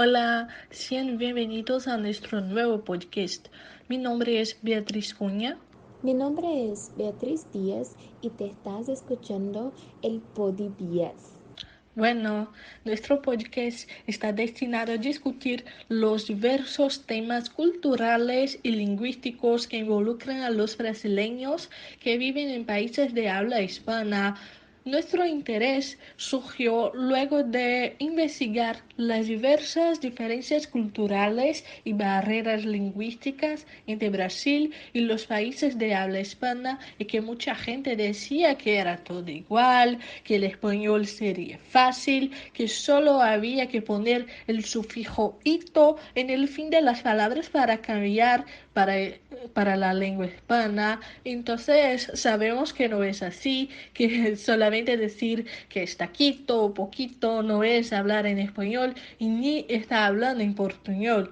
Hola, sean bienvenidos a nuestro nuevo podcast. Mi nombre es Beatriz Cuña. Mi nombre es Beatriz Díaz y te estás escuchando el Podi Díaz. Bueno, nuestro podcast está destinado a discutir los diversos temas culturales y lingüísticos que involucran a los brasileños que viven en países de habla hispana. Nuestro interés surgió luego de investigar las diversas diferencias culturales y barreras lingüísticas entre Brasil y los países de habla hispana y que mucha gente decía que era todo igual, que el español sería fácil, que solo había que poner el sufijo ito en el fin de las palabras para cambiar para la lengua hispana. Entonces sabemos que no es así, que solamente decir que está quito o poquito no es hablar en español y ni está hablando en portuñol.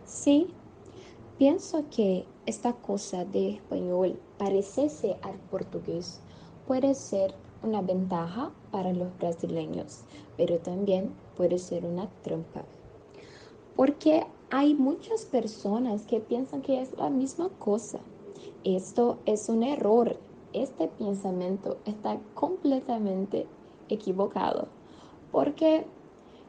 Sí, pienso que esta cosa de español parecerse al portugués puede ser una ventaja para los brasileños, pero también puede ser una trampa. Porque hay muchas personas que piensan que es la misma cosa. Esto es un error. Este pensamiento está completamente equivocado porque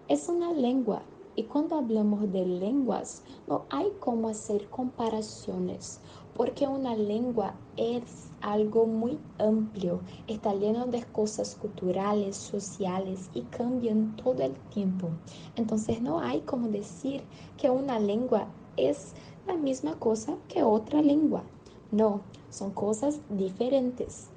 es una lengua y cuando hablamos de lenguas no hay como hacer comparaciones porque una lengua es algo muy amplio, está lleno de cosas culturales, sociales y cambian todo el tiempo. Entonces no hay como decir que una lengua es la misma cosa que otra lengua. No, son cosas diferentes.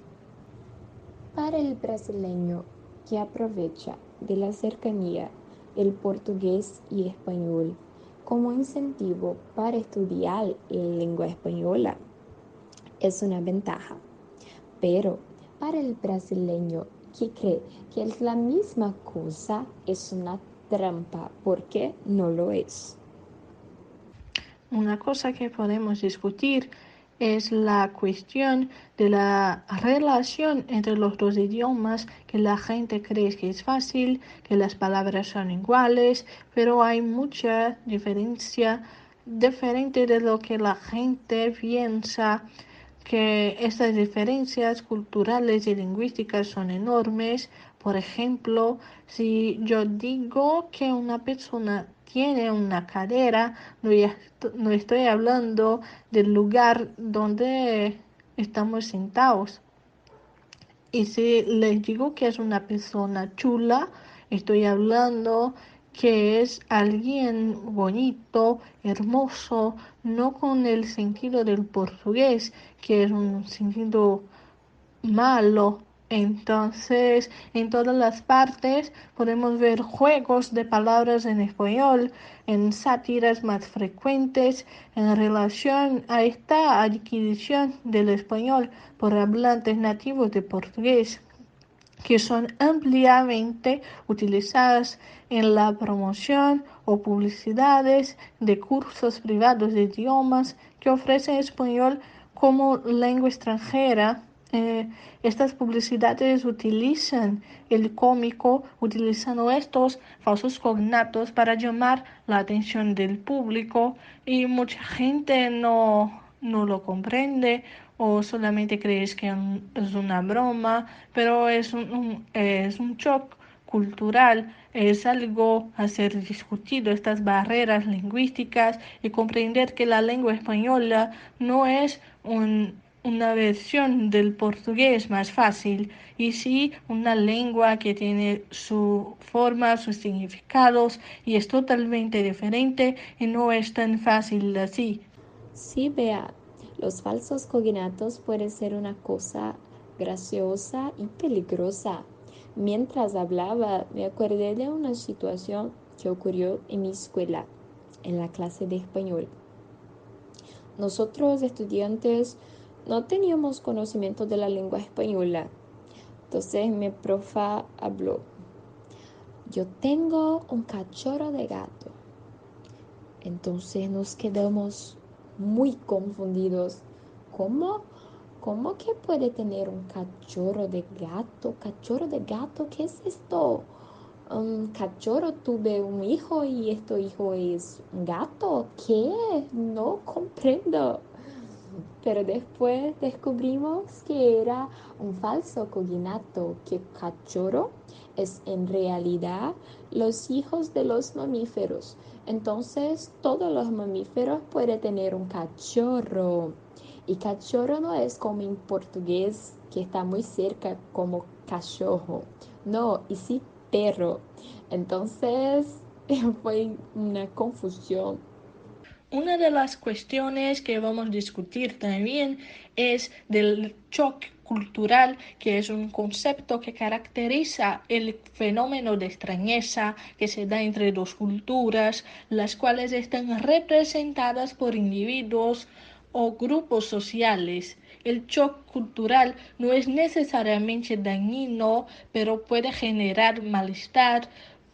Para el brasileño que aprovecha de la cercanía del portugués y español como incentivo para estudiar la lengua española, es una ventaja. Pero para el brasileño que cree que es la misma cosa, es una trampa porque no lo es. Una cosa que podemos discutir es la cuestión de la relación entre los dos idiomas, que la gente cree que es fácil, que las palabras son iguales, pero hay mucha diferencia diferente de lo que la gente piensa, que estas diferencias culturales y lingüísticas son enormes. Por ejemplo, si yo digo que una persona tiene una cadera, no estoy hablando del lugar donde estamos sentados. Y si les digo que es una persona chula, estoy hablando que es alguien bonito, hermoso, no con el sentido del portugués, que es un sentido malo. Entonces, en todas las partes podemos ver juegos de palabras en español, en sátiras más frecuentes en relación a esta adquisición del español por hablantes nativos de portugués, que son ampliamente utilizadas en la promoción o publicidades de cursos privados de idiomas que ofrecen español como lengua extranjera. Estas publicidades utilizan el cómico, utilizando estos falsos cognatos para llamar la atención del público y mucha gente no lo comprende o solamente crees que es una broma, pero es un shock cultural, es algo a ser discutido, estas barreras lingüísticas y comprender que la lengua española no es una versión del portugués más fácil, y sí una lengua que tiene su forma, sus significados y es totalmente diferente y no es tan fácil así. Sí, vea, los falsos cognatos pueden ser una cosa graciosa y peligrosa. Mientras hablaba, me acordé de una situación que ocurrió en mi escuela, en la clase de español. Nosotros, estudiantes, no teníamos conocimiento de la lengua española. Entonces mi profa habló, yo tengo un cachorro de gato. Entonces nos quedamos muy confundidos. ¿Cómo? ¿Cómo que puede tener un cachorro de gato? ¿Cachorro de gato? ¿Qué es esto? Un cachorro tuve un hijo y este hijo es un gato. ¿Qué? No comprendo. Pero después descubrimos que era un falso cognato, que cachorro es en realidad los hijos de los mamíferos. Entonces todos los mamíferos pueden tener un cachorro. Y cachorro no es como en portugués, que está muy cerca como cachorro. No, y sí perro. Entonces fue una confusión. Una de las cuestiones que vamos a discutir también es del choque cultural, que es un concepto que caracteriza el fenómeno de extrañeza que se da entre dos culturas, las cuales están representadas por individuos o grupos sociales. El shock cultural no es necesariamente dañino, pero puede generar malestar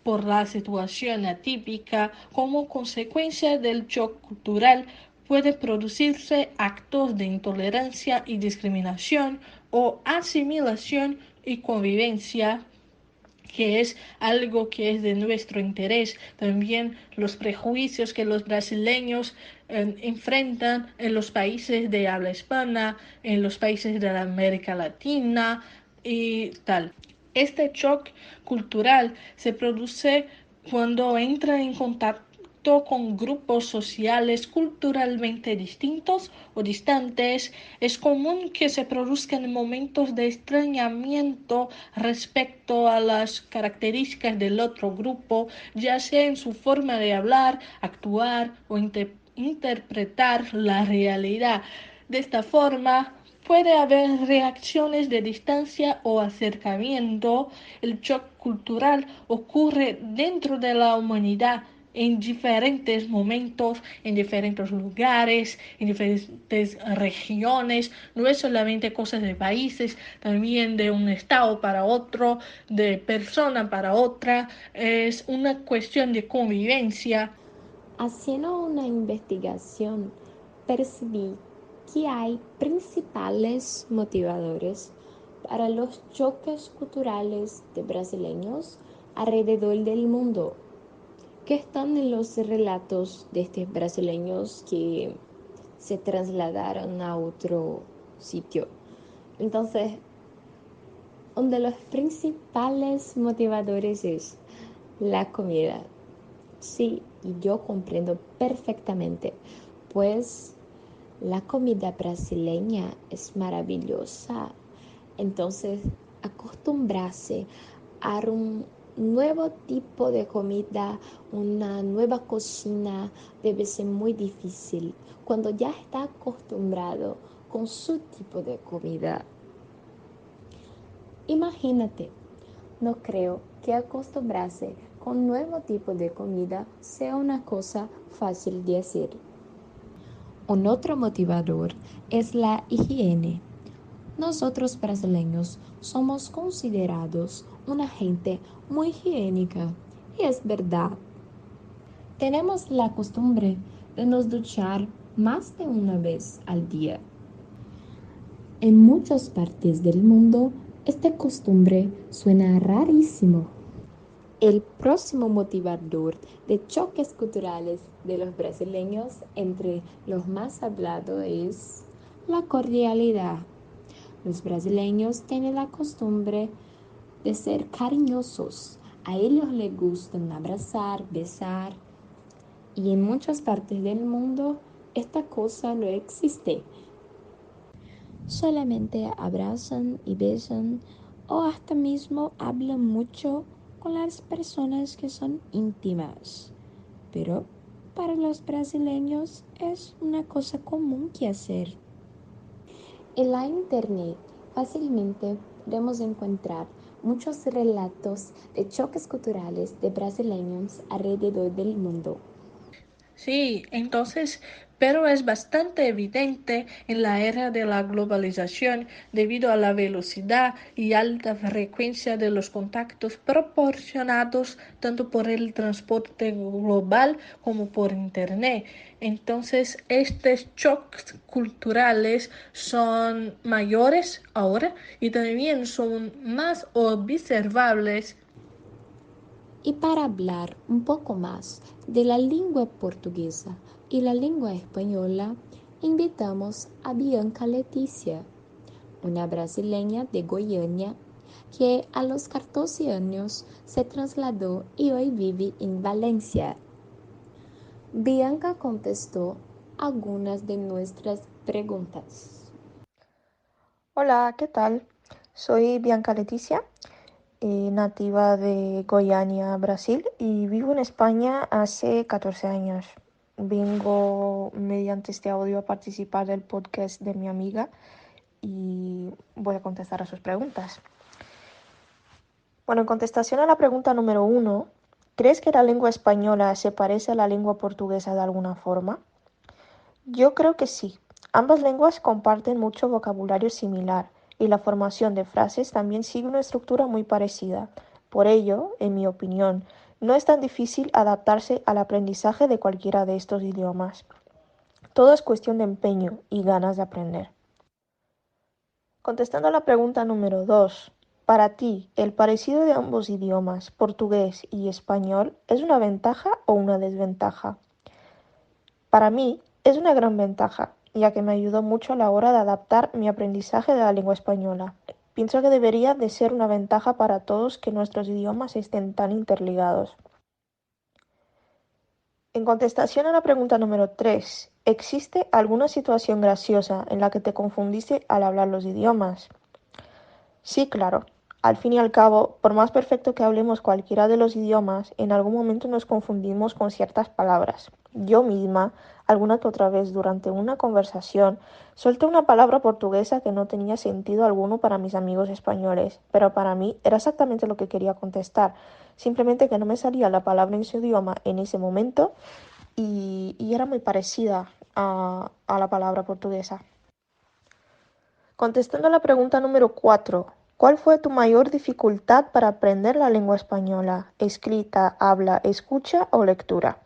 por la situación atípica. Como consecuencia del shock cultural pueden producirse actos de intolerancia y discriminación o asimilación y convivencia, que es algo que es de nuestro interés. También los prejuicios que los brasileños enfrentan en los países de habla hispana, en los países de la América Latina y tal. Este shock cultural se produce cuando entra en contacto con grupos sociales culturalmente distintos o distantes. Es común que se produzcan momentos de extrañamiento respecto a las características del otro grupo, ya sea en su forma de hablar, actuar o interpretar la realidad. De esta forma, puede haber reacciones de distancia o acercamiento. El shock cultural ocurre dentro de la humanidad en diferentes momentos, en diferentes lugares, en diferentes regiones. No es solamente cosas de países, también de un estado para otro, de persona para otra. Es una cuestión de convivencia. Haciendo una investigación, percibí que hay principales motivadores para los choques culturales de brasileños alrededor del mundo, que están en los relatos de estos brasileños que se trasladaron a otro sitio. Entonces, uno de los principales motivadores es la comida. Sí, y yo comprendo perfectamente, pues la comida brasileña es maravillosa. Entonces, acostumbrarse a un nuevo tipo de comida, una nueva cocina, debe ser muy difícil cuando ya está acostumbrado con su tipo de comida. Imagínate, no creo que acostumbrarse con un nuevo tipo de comida sea una cosa fácil de hacer. Un otro motivador es la higiene. Nosotros brasileños somos considerados una gente muy higiénica y es verdad. Tenemos la costumbre de nos duchar más de una vez al día. En muchas partes del mundo, esta costumbre suena rarísimo. El próximo motivador de choques culturales de los brasileños entre los más hablados es la cordialidad. Los brasileños tienen la costumbre de ser cariñosos. A ellos les gustan abrazar, besar, y en muchas partes del mundo esta cosa no existe. Solamente abrazan y besan o hasta mismo hablan mucho con las personas que son íntimas. Pero para los brasileños es una cosa común que hacer. En la internet fácilmente podemos encontrar muchos relatos de choques culturales de brasileños alrededor del mundo. Sí, entonces, pero es bastante evidente en la era de la globalización debido a la velocidad y alta frecuencia de los contactos proporcionados tanto por el transporte global como por Internet. Entonces, estos choques culturales son mayores ahora y también son más observables. Y para hablar un poco más de la lengua portuguesa y la lengua española, invitamos a Bianca Leticia, una brasileña de Goiânia que a los 14 años se trasladó y hoy vive en Valencia. Bianca contestó algunas de nuestras preguntas. Hola, ¿qué tal? Soy Bianca Leticia, nativa de Goiânia, Brasil, y vivo en España hace 14 años. Vengo mediante este audio a participar del podcast de mi amiga y voy a contestar a sus preguntas. Bueno, en contestación a la pregunta número 1, ¿crees que la lengua española se parece a la lengua portuguesa de alguna forma? Yo creo que sí. Ambas lenguas comparten mucho vocabulario similar y la formación de frases también sigue una estructura muy parecida. Por ello, en mi opinión, no es tan difícil adaptarse al aprendizaje de cualquiera de estos idiomas. Todo es cuestión de empeño y ganas de aprender. Contestando a la pregunta número 2, para ti, ¿el parecido de ambos idiomas, portugués y español, es una ventaja o una desventaja? Para mí, es una gran ventaja, ya que me ayudó mucho a la hora de adaptar mi aprendizaje de la lengua española. Pienso que debería de ser una ventaja para todos que nuestros idiomas estén tan interligados. En contestación a la pregunta número 3, ¿existe alguna situación graciosa en la que te confundiste al hablar los idiomas? Sí, claro. Al fin y al cabo, por más perfecto que hablemos cualquiera de los idiomas, en algún momento nos confundimos con ciertas palabras. Yo misma, alguna que otra vez durante una conversación, solté una palabra portuguesa que no tenía sentido alguno para mis amigos españoles, pero para mí era exactamente lo que quería contestar, simplemente que no me salía la palabra en su idioma en ese momento y era muy parecida a la palabra portuguesa. Contestando a la pregunta número 4, ¿cuál fue tu mayor dificultad para aprender la lengua española? ¿Escrita, habla, escucha o lectura?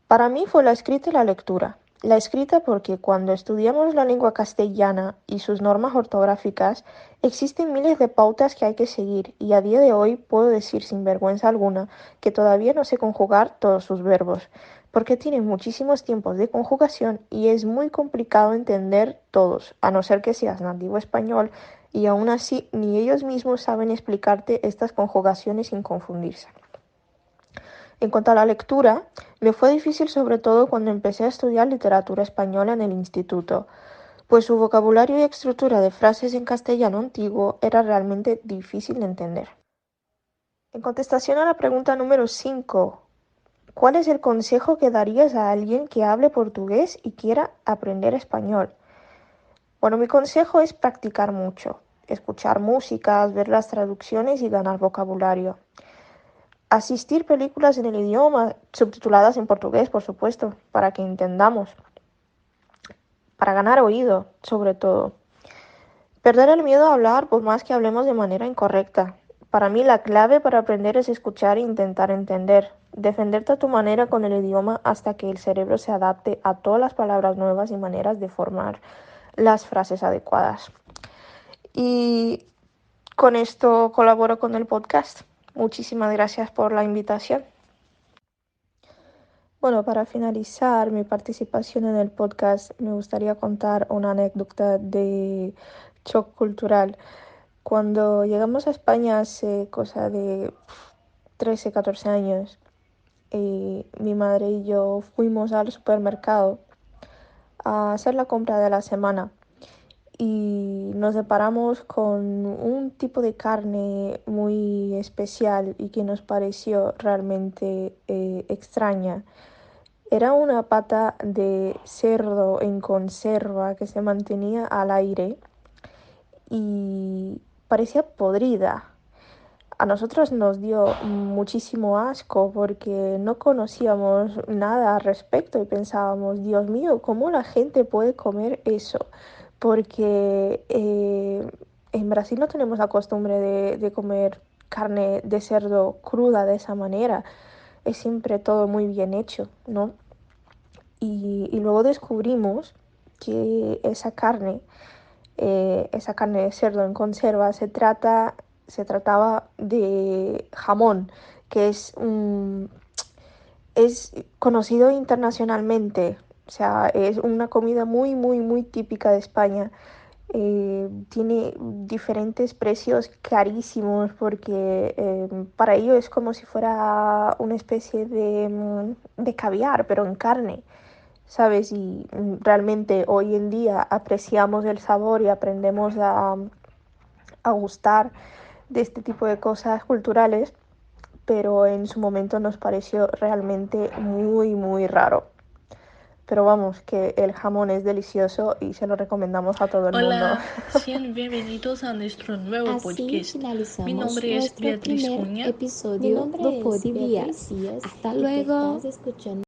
Para mí fue la escrita y la lectura. La escrita porque cuando estudiamos la lengua castellana y sus normas ortográficas, existen miles de pautas que hay que seguir y a día de hoy puedo decir sin vergüenza alguna que todavía no sé conjugar todos sus verbos, porque tienen muchísimos tiempos de conjugación y es muy complicado entender todos, a no ser que seas nativo español y aún así ni ellos mismos saben explicarte estas conjugaciones sin confundirse. En cuanto a la lectura, me fue difícil sobre todo cuando empecé a estudiar literatura española en el instituto, pues su vocabulario y estructura de frases en castellano antiguo era realmente difícil de entender. En contestación a la pregunta número 5, ¿cuál es el consejo que darías a alguien que hable portugués y quiera aprender español? Bueno, mi consejo es practicar mucho, escuchar músicas, ver las traducciones y ganar vocabulario. Asistir películas en el idioma, subtituladas en portugués, por supuesto, para que entendamos, para ganar oído, sobre todo. Perder el miedo a hablar por más que hablemos de manera incorrecta. Para mí la clave para aprender es escuchar e intentar entender. Defenderte a tu manera con el idioma hasta que el cerebro se adapte a todas las palabras nuevas y maneras de formar las frases adecuadas. Y con esto colaboro con el podcast. Muchísimas gracias por la invitación. Bueno, para finalizar mi participación en el podcast, me gustaría contar una anécdota de shock cultural. Cuando llegamos a España hace cosa de 13, 14 años, mi madre y yo fuimos al supermercado a hacer la compra de la semana y nos deparamos con un tipo de carne muy especial y que nos pareció realmente extraña. Era una pata de cerdo en conserva que se mantenía al aire y parecía podrida. A nosotros nos dio muchísimo asco porque no conocíamos nada al respecto y pensábamos, Dios mío, ¿cómo la gente puede comer eso? Porque en Brasil no tenemos la costumbre de comer carne de cerdo cruda de esa manera. Es siempre todo muy bien hecho, ¿no? Y luego descubrimos que esa carne de cerdo en conserva, se trataba de jamón que es conocido internacionalmente. O sea, es una comida muy, muy, muy típica de España. Tiene diferentes precios carísimos porque para ellos es como si fuera una especie de caviar, pero en carne, ¿sabes? Y realmente hoy en día apreciamos el sabor y aprendemos a gustar de este tipo de cosas culturales, pero en su momento nos pareció realmente muy, muy raro. Pero vamos, que el jamón es delicioso y se lo recomendamos a todo el mundo. Hola, sean bienvenidos a nuestro nuevo Así podcast. Mi finalizamos nombre es nuestro Beatriz primer Cunha. episodio de Podivías. Hasta luego.